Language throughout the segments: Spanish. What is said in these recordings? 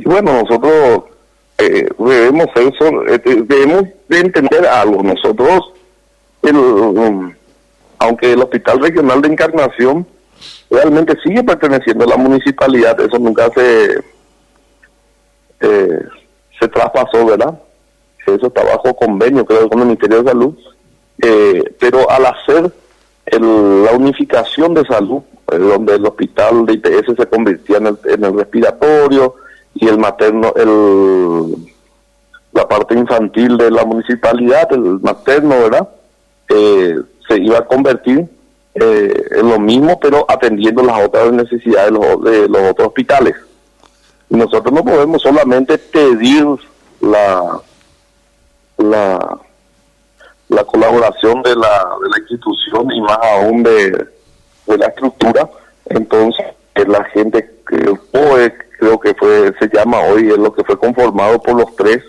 bueno, nosotros debemos de entender algo. Nosotros, aunque el Hospital Regional de Encarnación realmente sigue perteneciendo a la municipalidad, eso nunca se traspasó, ¿verdad? Eso está bajo convenio, creo, con el Ministerio de Salud, pero al hacer la unificación de salud, donde el hospital de IPS se convertía en el respiratorio y el materno, la parte infantil de la municipalidad, el materno, ¿verdad? Se iba a convertir en lo mismo, pero atendiendo las otras necesidades de los otros hospitales. Y nosotros no podemos solamente pedir la colaboración de la institución y más aún de la estructura. Entonces la gente, el POE creo que se llama hoy, es lo que fue conformado por los tres,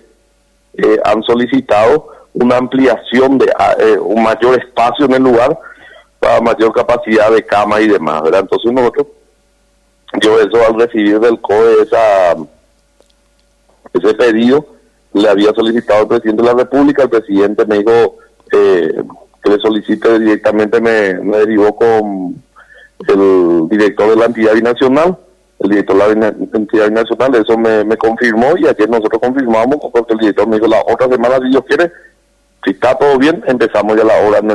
han solicitado una ampliación de un mayor espacio en el lugar para mayor capacidad de cama y demás, ¿verdad? Entonces yo eso al recibir del COE ese pedido, le había solicitado al presidente de la República. El presidente me dijo que le solicite directamente, me derivó con el director de la entidad binacional. El director de la entidad binacional eso me confirmó, y ayer nosotros confirmamos, porque el director me dijo la otra semana, si Dios quiere, si está todo bien, empezamos ya la obra en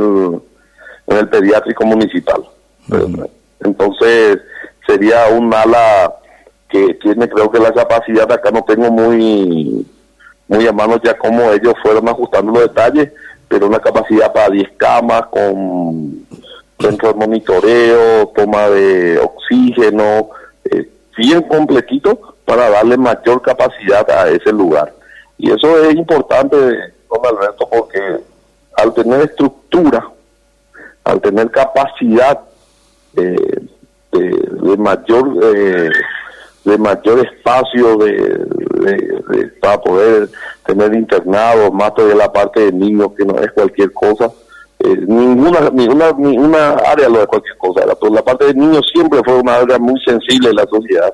el pediátrico municipal. Uh-huh. Entonces sería un ala que tiene, creo que la capacidad, acá no tengo muy a mano ya cómo ellos fueron ajustando los detalles, pero una capacidad para 10 camas con centro de monitoreo, toma de oxígeno, bien completito para darle mayor capacidad a ese lugar. Y eso es importante, don Alberto, porque al tener estructura, al tener capacidad de mayor espacio para poder tener internados, más todavía la parte de niños, que no es cualquier cosa, ninguna área lo de cualquier cosa, pero la parte de niños siempre fue una área muy sensible de la sociedad,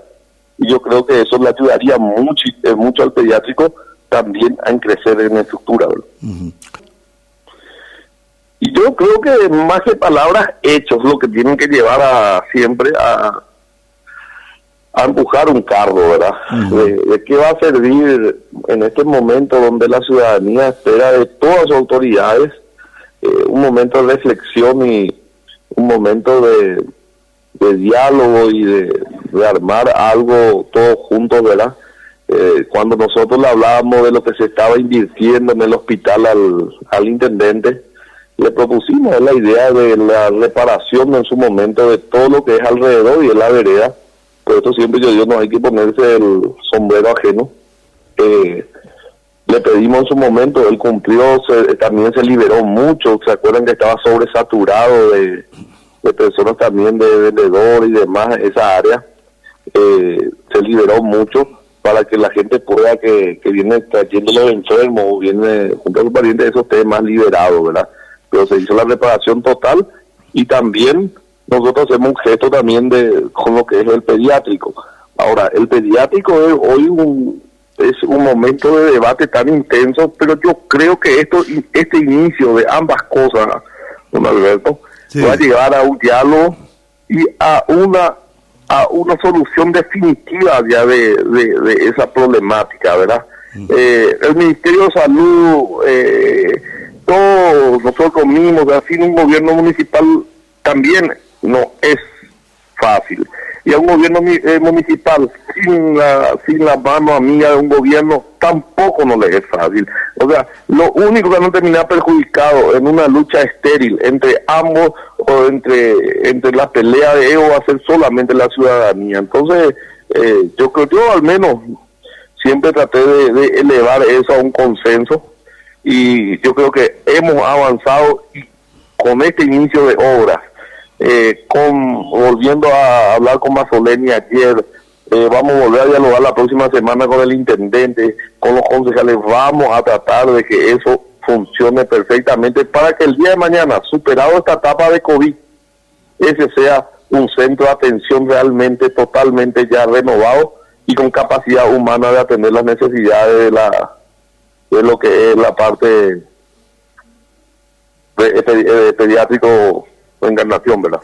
y yo creo que eso le ayudaría mucho al pediátrico también a crecer en estructura, ¿verdad? Uh-huh. Y yo creo que más que palabras, hechos lo que tienen que llevar siempre a empujar un cargo, ¿verdad? Uh-huh. ¿De qué va a servir en este momento donde la ciudadanía espera de todas las autoridades un momento de reflexión y un momento de diálogo y de armar algo todos juntos, ¿verdad? Cuando nosotros le hablábamos de lo que se estaba invirtiendo en el hospital al intendente, le propusimos la idea de la reparación en su momento de todo lo que es alrededor y de la vereda. Por eso siempre yo digo, no hay que ponerse el sombrero ajeno. Le pedimos en su momento, él cumplió, también se liberó mucho. ¿Se acuerdan que estaba sobresaturado de personas también, de vendedores y demás, esa área? Se liberó mucho para que la gente pueda, que viene trayendo los enfermos o viene junto a sus parientes, esos temas liberados, ¿verdad? Pero se hizo la reparación total, y también nosotros hacemos un gesto también con lo que es el pediátrico. Ahora, el pediátrico es un momento de debate tan intenso, pero yo creo que este inicio de ambas cosas, don Alberto, sí, va a llegar a un diálogo y a una solución definitiva ya de esa problemática, ¿verdad? El Ministerio de Salud, todos nosotros mismos, así un gobierno municipal también no es fácil. Y a un gobierno municipal sin la mano amiga de un gobierno tampoco no le es fácil. O sea, lo único que no termina perjudicado en una lucha estéril entre ambos, o entre la pelea de ego, va a ser solamente la ciudadanía. Entonces, yo al menos siempre traté de elevar eso a un consenso, y yo creo que hemos avanzado con este inicio de obras. Volviendo a hablar con Mazzoleni ayer, vamos a volver a dialogar la próxima semana con el intendente, con los concejales. Vamos a tratar de que eso funcione perfectamente para que el día de mañana, superado esta etapa de COVID, ese sea un centro de atención realmente totalmente ya renovado y con capacidad humana de atender las necesidades de lo que es la parte pediátrico o Encarnación, ¿verdad?